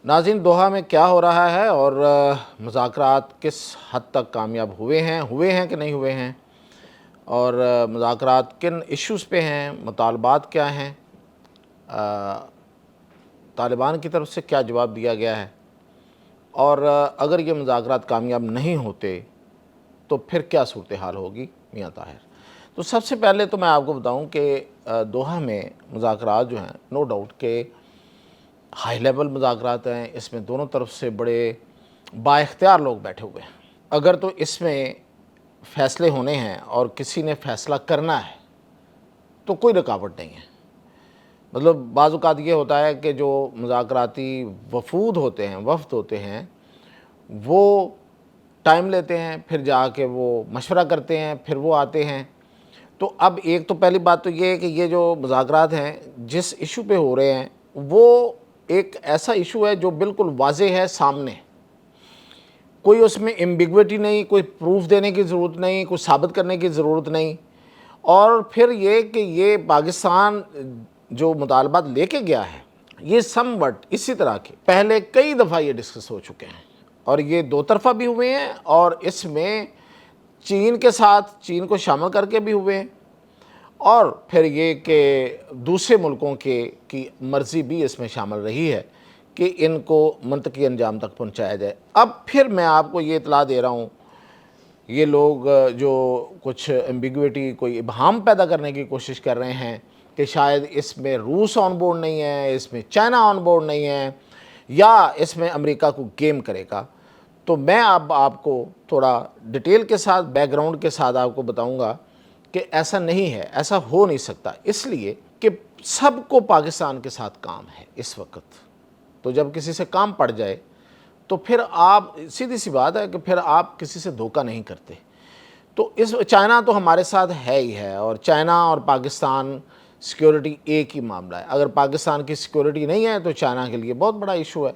ناظرین، دوحہ میں کیا ہو رہا ہے اور مذاکرات کس حد تک کامیاب ہوئے ہیں کہ نہیں ہوئے ہیں، اور مذاکرات کن ایشوز پہ ہیں، مطالبات کیا ہیں، طالبان کی طرف سے کیا جواب دیا گیا ہے، اور اگر یہ مذاکرات کامیاب نہیں ہوتے تو پھر کیا صورتحال ہوگی میاں طاہر۔ تو سب سے پہلے تو میں آپ کو بتاؤں کہ دوحہ میں مذاکرات جو ہیں نو ڈاؤٹ کہ ہائی لیول مذاکرات ہیں، اس میں دونوں طرف سے بڑے با اختیار لوگ بیٹھے ہوئے ہیں۔ اگر تو اس میں فیصلے ہونے ہیں اور کسی نے فیصلہ کرنا ہے تو کوئی رکاوٹ نہیں ہے۔ مطلب بعض اوقات یہ ہوتا ہے کہ جو مذاکراتی وفود ہوتے ہیں، وفد ہوتے ہیں، وہ ٹائم لیتے ہیں، پھر جا کے وہ مشورہ کرتے ہیں، پھر وہ آتے ہیں۔ تو اب ایک تو پہلی بات تو یہ ہے کہ یہ جو مذاکرات ہیں جس ایشو پہ ہو رہے ہیں وہ ایک ایسا ایشو ہے جو بالکل واضح ہے، سامنے کوئی اس میں ایمبیگوٹی نہیں، کوئی پروف دینے کی ضرورت نہیں، کوئی ثابت کرنے کی ضرورت نہیں۔ اور پھر یہ کہ یہ پاکستان جو مطالبات لے کے گیا ہے یہ سم وٹ اسی طرح کے پہلے کئی دفعہ یہ ڈسکس ہو چکے ہیں، اور یہ دو طرفہ بھی ہوئے ہیں، اور اس میں چین کے ساتھ چین کو شامل کر کے بھی ہوئے ہیں، اور پھر یہ کہ دوسرے ملکوں کی مرضی بھی اس میں شامل رہی ہے کہ ان کو منطقی انجام تک پہنچایا جائے۔ اب پھر میں آپ کو یہ اطلاع دے رہا ہوں، یہ لوگ جو کچھ ایمبیگوٹی، کوئی ابہام پیدا کرنے کی کوشش کر رہے ہیں کہ شاید اس میں روس آن بورڈ نہیں ہے، اس میں چائنا آن بورڈ نہیں ہے، یا اس میں امریکہ کو گیم کرے گا، تو میں اب آپ کو تھوڑا ڈیٹیل کے ساتھ، بیک گراؤنڈ کے ساتھ آپ کو بتاؤں گا کہ ایسا نہیں ہے، ایسا ہو نہیں سکتا، اس لیے کہ سب کو پاکستان کے ساتھ کام ہے اس وقت۔ تو جب کسی سے کام پڑ جائے تو پھر آپ، سیدھی سی بات ہے کہ پھر آپ کسی سے دھوکہ نہیں کرتے۔ تو چائنا تو ہمارے ساتھ ہے ہی ہے، اور چائنا اور پاکستان سیکیورٹی ایک ہی معاملہ ہے۔ اگر پاکستان کی سیکیورٹی نہیں ہے تو چائنا کے لیے بہت بڑا ایشو ہے،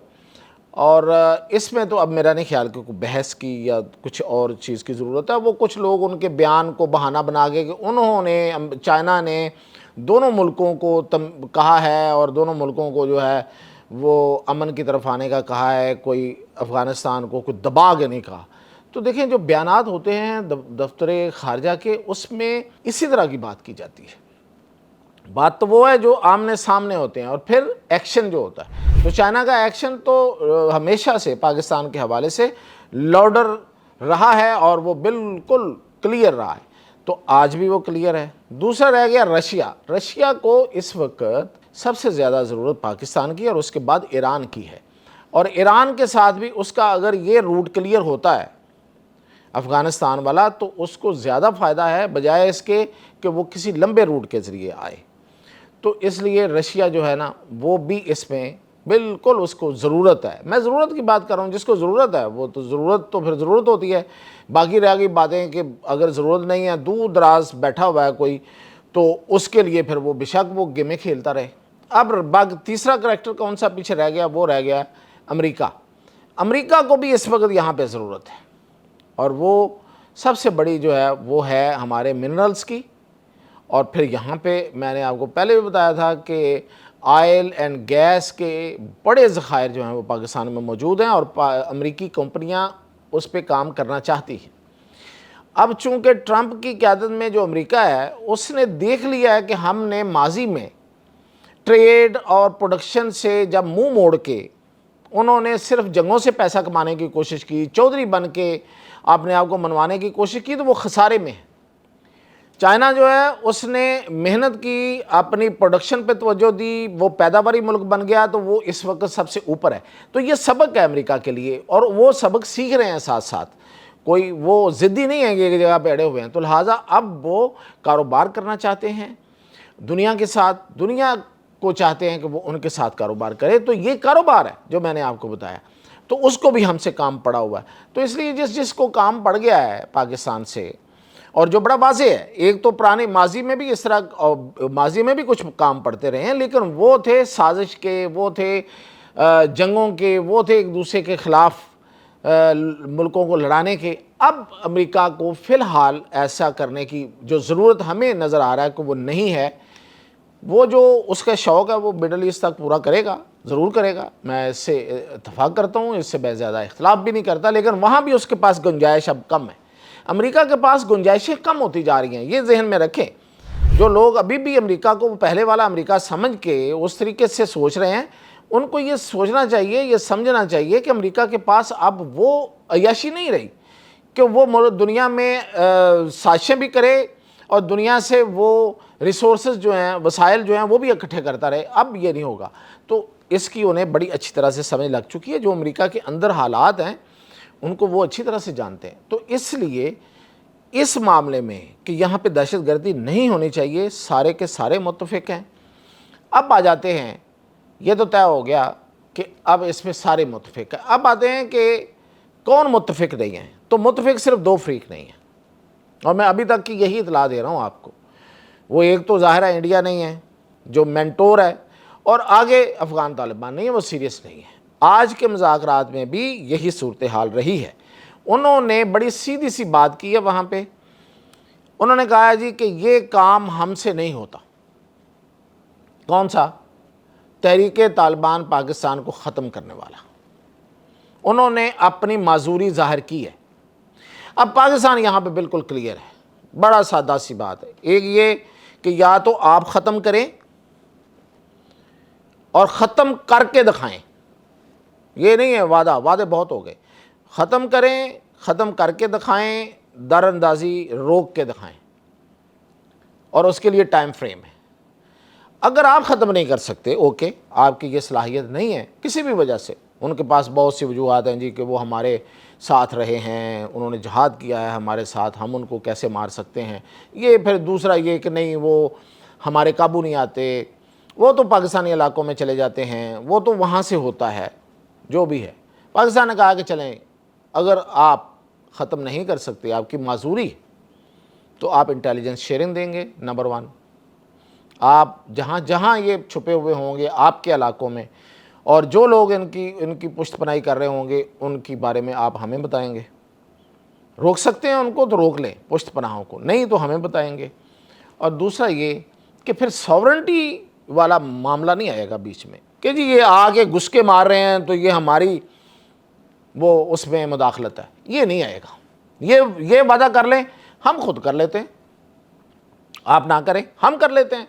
اور اس میں تو اب میرا نہیں خیال کہ کوئی بحث کی یا کچھ اور چیز کی ضرورت ہے۔ وہ کچھ لوگ ان کے بیان کو بہانہ بنا کے کہ انہوں نے، چائنا نے دونوں ملکوں کو کہا ہے اور دونوں ملکوں کو جو ہے وہ امن کی طرف آنے کا کہا ہے، کوئی افغانستان کو کوئی دبا کے نہیں کہا۔ تو دیکھیں جو بیانات ہوتے ہیں دفتر خارجہ کے، اس میں اسی طرح کی بات کی جاتی ہے۔ بات تو وہ ہے جو آمنے سامنے ہوتے ہیں، اور پھر ایکشن جو ہوتا ہے، تو چائنا کا ایکشن تو ہمیشہ سے پاکستان کے حوالے سے لاڈر رہا ہے، اور وہ بالکل کلیئر رہا ہے، تو آج بھی وہ کلیئر ہے۔ دوسرا رہ گیا رشیا کو اس وقت سب سے زیادہ ضرورت پاکستان کی، اور اس کے بعد ایران کی ہے، اور ایران کے ساتھ بھی اس کا اگر یہ روٹ کلیئر ہوتا ہے افغانستان والا تو اس کو زیادہ فائدہ ہے بجائے اس کے کہ وہ کسی لمبے روٹ کے ذریعے آئے۔ تو اس لیے رشیا جو ہے نا وہ بھی اس میں بالکل اس کو ضرورت ہے۔ میں ضرورت کی بات کر رہا ہوں، جس کو ضرورت ہے وہ تو ضرورت تو پھر ضرورت ہوتی ہے، باقی رہ گئی باتیں کہ اگر ضرورت نہیں ہے، دور دراز بیٹھا ہوا ہے کوئی، تو اس کے لیے پھر وہ بے شک وہ گیمیں کھیلتا رہے۔ اب تیسرا کریکٹر کون سا پیچھے رہ گیا، وہ رہ گیا امریکہ۔ امریکہ کو بھی اس وقت یہاں پہ ضرورت ہے، اور وہ سب سے بڑی جو ہے وہ ہے ہمارے منرلز کی، اور پھر یہاں پہ میں نے آپ کو پہلے بھی بتایا تھا کہ آئل اینڈ گیس کے بڑے ذخائر جو ہیں وہ پاکستان میں موجود ہیں، اور امریکی کمپنیاں اس پہ کام کرنا چاہتی ہیں۔ اب چونکہ ٹرمپ کی قیادت میں جو امریکہ ہے اس نے دیکھ لیا ہے کہ ہم نے ماضی میں ٹریڈ اور پروڈکشن سے جب منہ موڑ کے انہوں نے صرف جنگوں سے پیسہ کمانے کی کوشش کی، چودھری بن کے اپنے آپ کو منوانے کی کوشش کی، تو وہ خسارے میں ہے۔ چائنا جو ہے اس نے محنت کی، اپنی پروڈکشن پہ توجہ دی، وہ پیداواری ملک بن گیا، تو وہ اس وقت سب سے اوپر ہے۔ تو یہ سبق ہے امریکہ کے لیے، اور وہ سبق سیکھ رہے ہیں ساتھ ساتھ، کوئی وہ ضدی نہیں ہے کہ ایک جگہ پہ اڑے ہوئے ہیں۔ تو لہٰذا اب وہ کاروبار کرنا چاہتے ہیں دنیا کے ساتھ، دنیا کو چاہتے ہیں کہ وہ ان کے ساتھ کاروبار کرے۔ تو یہ کاروبار ہے جو میں نے آپ کو بتایا، تو اس کو بھی ہم سے کام پڑا ہوا ہے۔ تو اس لیے جس کو کام پڑ گیا ہے پاکستان سے، اور جو بڑا واضح ہے، ایک تو پرانے ماضی میں بھی اس طرح، ماضی میں بھی کچھ کام پڑتے رہے ہیں، لیکن وہ تھے سازش کے، وہ تھے جنگوں کے، وہ تھے ایک دوسرے کے خلاف ملکوں کو لڑانے کے۔ اب امریکہ کو فی الحال ایسا کرنے کی جو ضرورت ہمیں نظر آ رہا ہے کہ وہ نہیں ہے۔ وہ جو اس کا شوق ہے وہ مڈل ایسٹ تک پورا کرے گا، ضرور کرے گا، میں اس سے اتفاق کرتا ہوں، اس سے میں زیادہ اختلاف بھی نہیں کرتا، لیکن وہاں بھی اس کے پاس گنجائش اب کم ہے۔ امریکہ کے پاس گنجائشیں کم ہوتی جا رہی ہیں، یہ ذہن میں رکھیں۔ جو لوگ ابھی بھی امریکہ کو پہلے والا امریکہ سمجھ کے اس طریقے سے سوچ رہے ہیں، ان کو یہ سوچنا چاہیے، یہ سمجھنا چاہیے کہ امریکہ کے پاس اب وہ عیاشی نہیں رہی کہ وہ دنیا میں سازشیں بھی کرے اور دنیا سے وہ ریسورسز جو ہیں، وسائل جو ہیں، وہ بھی اکٹھے کرتا رہے۔ اب یہ نہیں ہوگا۔ تو اس کی انہیں بڑی اچھی طرح سے سمجھ لگ چکی ہے، جو امریکہ کے اندر حالات ہیں ان کو وہ اچھی طرح سے جانتے ہیں۔ تو اس لیے اس معاملے میں کہ یہاں پہ دہشت گردی نہیں ہونی چاہیے، سارے کے سارے متفق ہیں۔ اب آ جاتے ہیں، یہ تو طے ہو گیا کہ اب اس میں سارے متفق ہیں، اب آتے ہیں کہ کون متفق نہیں ہیں۔ تو متفق صرف دو فریق نہیں ہیں، اور میں ابھی تک کی یہی اطلاع دے رہا ہوں آپ کو۔ وہ ایک تو ظاہر ہے انڈیا نہیں ہے جو مینٹور ہے، اور آگے افغان طالبان نہیں ہے، وہ سیریس نہیں ہے۔ آج کے مذاکرات میں بھی یہی صورتحال رہی ہے۔ انہوں نے بڑی سیدھی سی بات کی ہے وہاں پہ، انہوں نے کہا جی کہ یہ کام ہم سے نہیں ہوتا۔ کون سا؟ تحریک طالبان پاکستان کو ختم کرنے والا۔ انہوں نے اپنی معذوری ظاہر کی ہے۔ اب پاکستان یہاں پہ بالکل کلیئر ہے، بڑا سادہ سی بات ہے۔ ایک یہ کہ یا تو آپ ختم کریں اور ختم کر کے دکھائیں، یہ نہیں ہے وعدے بہت ہو گئے، ختم کریں، ختم کر کے دکھائیں، در اندازی روک کے دکھائیں، اور اس کے لیے ٹائم فریم ہے۔ اگر آپ ختم نہیں کر سکتے، اوکے، آپ کی یہ صلاحیت نہیں ہے کسی بھی وجہ سے، ان کے پاس بہت سی وجوہات ہیں جی کہ وہ ہمارے ساتھ رہے ہیں، انہوں نے جہاد کیا ہے ہمارے ساتھ، ہم ان کو کیسے مار سکتے ہیں۔ یہ پھر دوسرا یہ کہ نہیں وہ ہمارے قابو نہیں آتے، وہ تو پاکستانی علاقوں میں چلے جاتے ہیں، وہ تو وہاں سے ہوتا ہے، جو بھی ہے۔ پاکستان نے کہا کہ چلیں، اگر آپ ختم نہیں کر سکتے، آپ کی معذوری، تو آپ انٹیلیجنس شیئرنگ دیں گے، نمبر 1۔ آپ جہاں جہاں یہ چھپے ہوئے ہوں گے آپ کے علاقوں میں، اور جو لوگ ان کی پشت پناہی کر رہے ہوں گے ان کی بارے میں آپ ہمیں بتائیں گے۔ روک سکتے ہیں ان کو تو روک لیں، پشت پناہوں کو، نہیں تو ہمیں بتائیں گے۔ اور دوسرا یہ کہ پھر ساورنٹی والا معاملہ نہیں آئے گا بیچ میں کہ جی یہ آگے گھس کے مار رہے ہیں تو یہ ہماری وہ اس میں مداخلت ہے، یہ نہیں آئے گا۔ یہ وعدہ کر لیں، ہم خود کر لیتے ہیں، آپ نہ کریں، ہم کر لیتے ہیں۔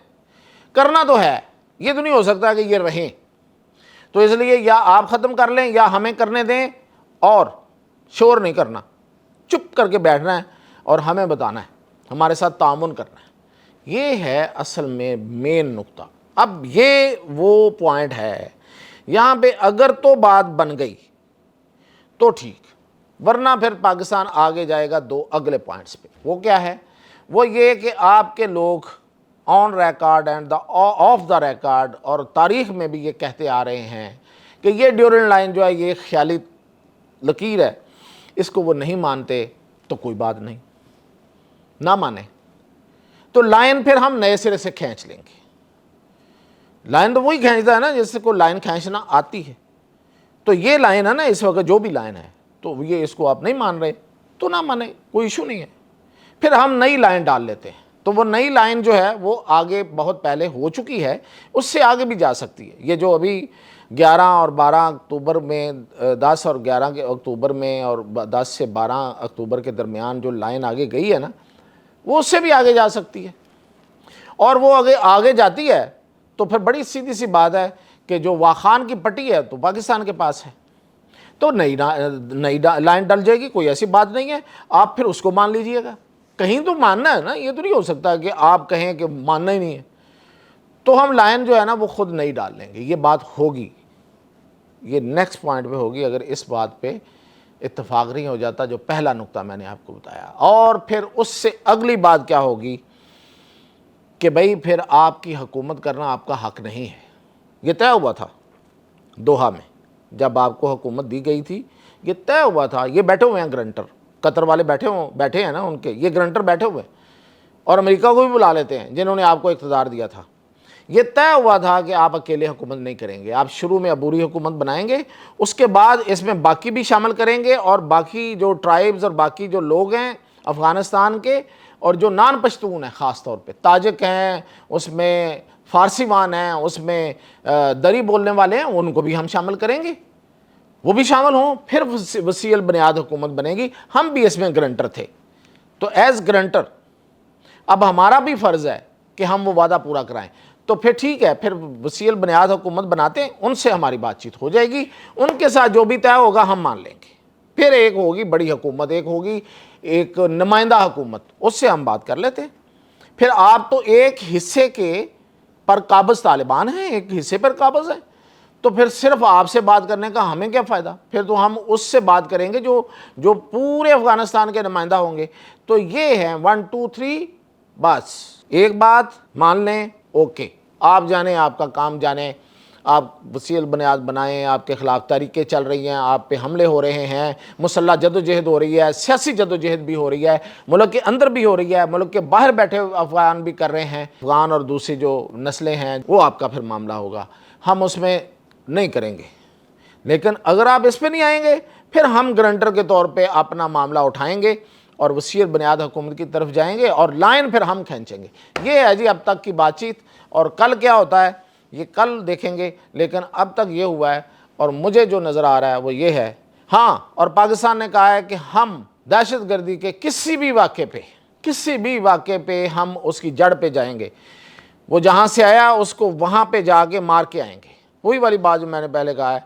کرنا تو ہے، یہ تو نہیں ہو سکتا کہ یہ رہیں۔ تو اس لیے یا آپ ختم کر لیں یا ہمیں کرنے دیں، اور شور نہیں کرنا، چپ کر کے بیٹھنا ہے اور ہمیں بتانا ہے، ہمارے ساتھ تعاون کرنا ہے۔ یہ ہے اصل میں مین نقطہ۔ اب یہ وہ پوائنٹ ہے، یہاں پہ اگر تو بات بن گئی تو ٹھیک، ورنہ پھر پاکستان آگے جائے گا دو اگلے پوائنٹس پہ۔ وہ کیا ہے؟ وہ یہ کہ آپ کے لوگ on record and of the record اور تاریخ میں بھی یہ کہتے آ رہے ہیں کہ یہ ڈیورنگ لائن جو ہے یہ خیالی لکیر ہے، اس کو وہ نہیں مانتے تو کوئی بات نہیں، نہ مانیں تو لائن پھر ہم نئے سرے سے کھینچ لیں گے۔ لائن تو وہی کھینچتا ہے نا جس سے کوئی لائن کھینچنا آتی ہے۔ تو یہ لائن ہے نا اس وقت جو بھی لائن ہے، تو یہ اس کو آپ نہیں مان رہے تو نہ مانیں، کوئی ایشو نہیں ہے۔ پھر ہم نئی لائن ڈال لیتے ہیں، تو وہ نئی لائن جو ہے وہ آگے بہت پہلے ہو چکی ہے، اس سے آگے بھی جا سکتی ہے۔ یہ جو ابھی 11 اور 12 اکتوبر میں 10 اور 11 کے اکتوبر میں اور 10 سے 12 اکتوبر کے درمیان جو لائن آگے گئی ہے نا، وہ اس سے بھی آگے جا سکتی ہے۔ اور وہ آگے جاتی ہے تو پھر بڑی سیدھی سی بات ہے کہ جو واخان کی پٹی ہے تو پاکستان کے پاس ہے، تو نئی لائن ڈل جائے گی، کوئی ایسی بات نہیں ہے، آپ پھر اس کو مان لیجئے گا۔ کہیں تو ماننا ہے نا، یہ تو نہیں ہو سکتا کہ آپ کہیں کہ ماننا ہی نہیں ہے۔ تو ہم لائن جو ہے نا وہ خود نہیں ڈال لیں گے، یہ بات ہوگی، یہ نیکسٹ پوائنٹ پہ ہوگی اگر اس بات پہ اتفاق نہیں ہو جاتا جو پہلا نقطہ میں نے آپ کو بتایا۔ اور پھر اس سے اگلی بات کیا ہوگی کہ بھئی پھر آپ کی حکومت کرنا آپ کا حق نہیں ہے۔ یہ طے ہوا تھا دوحہ میں، جب آپ کو حکومت دی گئی تھی یہ طے ہوا تھا، یہ بیٹھے ہوئے ہیں گرنٹر، قطر والے بیٹھے ہیں نا ان کے، یہ گرنٹر بیٹھے ہوئے ہیں، اور امریکہ کو بھی بلا لیتے ہیں جنہوں نے آپ کو اقتدار دیا تھا۔ یہ طے ہوا تھا کہ آپ اکیلے حکومت نہیں کریں گے، آپ شروع میں عبوری حکومت بنائیں گے، اس کے بعد اس میں باقی بھی شامل کریں گے، اور باقی جو ٹرائبز اور باقی جو لوگ ہیں افغانستان کے اور جو نان پشتون ہیں، خاص طور پہ تاجک ہیں، اس میں فارسی وان ہیں، اس میں دری بولنے والے ہیں، ان کو بھی ہم شامل کریں گے، وہ بھی شامل ہوں، پھر وسیع البنیاد حکومت بنے گی۔ ہم بھی اس میں گرنٹر تھے، تو ایز گرنٹر اب ہمارا بھی فرض ہے کہ ہم وہ وعدہ پورا کرائیں۔ تو پھر ٹھیک ہے، پھر وسیع البنیاد حکومت بناتے ہیں، ان سے ہماری بات چیت ہو جائے گی، ان کے ساتھ جو بھی طے ہوگا ہم مان لیں گے۔ پھر ایک ہوگی بڑی حکومت، ایک ہوگی ایک نمائندہ حکومت، اس سے ہم بات کر لیتے ہیں۔ پھر آپ تو ایک حصے کے پر قابض طالبان ہیں، ایک حصے پر قابض ہیں، تو پھر صرف آپ سے بات کرنے کا ہمیں کیا فائدہ؟ پھر تو ہم اس سے بات کریں گے جو پورے افغانستان کے نمائندہ ہوں گے۔ تو یہ ہیں 1 2 3، بس ایک بات مان لیں، اوکے، آپ جانیں، آپ کا کام جانیں، آپ وسیع البنیاد بنائیں، آپ کے خلاف تحریکیں چل رہی ہیں، آپ پہ حملے ہو رہے ہیں، مسلح جدوجہد ہو رہی ہے، سیاسی جدوجہد بھی ہو رہی ہے، ملک کے اندر بھی ہو رہی ہے، ملک کے باہر بیٹھے افغان بھی کر رہے ہیں، افغان اور دوسری جو نسلیں ہیں، وہ آپ کا پھر معاملہ ہوگا، ہم اس میں نہیں کریں گے۔ لیکن اگر آپ اس پہ نہیں آئیں گے، پھر ہم گرنٹر کے طور پہ اپنا معاملہ اٹھائیں گے اور وسیع البنیاد حکومت کی طرف جائیں گے، اور لائن پھر ہم کھینچیں گے۔ یہ ہے جی اب تک کی بات چیت، اور کل کیا ہوتا ہے یہ کل دیکھیں گے، لیکن اب تک یہ ہوا ہے، اور مجھے جو نظر آ رہا ہے وہ یہ ہے۔ ہاں، اور پاکستان نے کہا ہے کہ ہم دہشت گردی کے کسی بھی واقعے پہ ہم اس کی جڑ پہ جائیں گے، وہ جہاں سے آیا اس کو وہاں پہ جا کے مار کے آئیں گے۔ وہی والی بات جو میں نے پہلے کہا ہے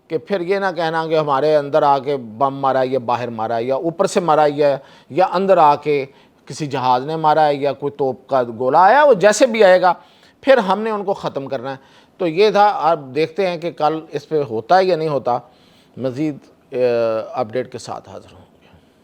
کہ پھر یہ نہ کہنا کہ ہمارے اندر آ کے بم مارا ہے، یا باہر مارا ہے، یا اوپر سے مارا ہے، یا اندر آ کے کسی جہاز نے مارا ہے، یا کوئی توپ کا گولہ آیا، وہ جیسے بھی آئے گا پھر ہم نے ان کو ختم کرنا ہے۔ تو یہ تھا، اب دیکھتے ہیں کہ کل اس پہ ہوتا ہے یا نہیں ہوتا۔ مزید اپڈیٹ کے ساتھ حاضر ہوں۔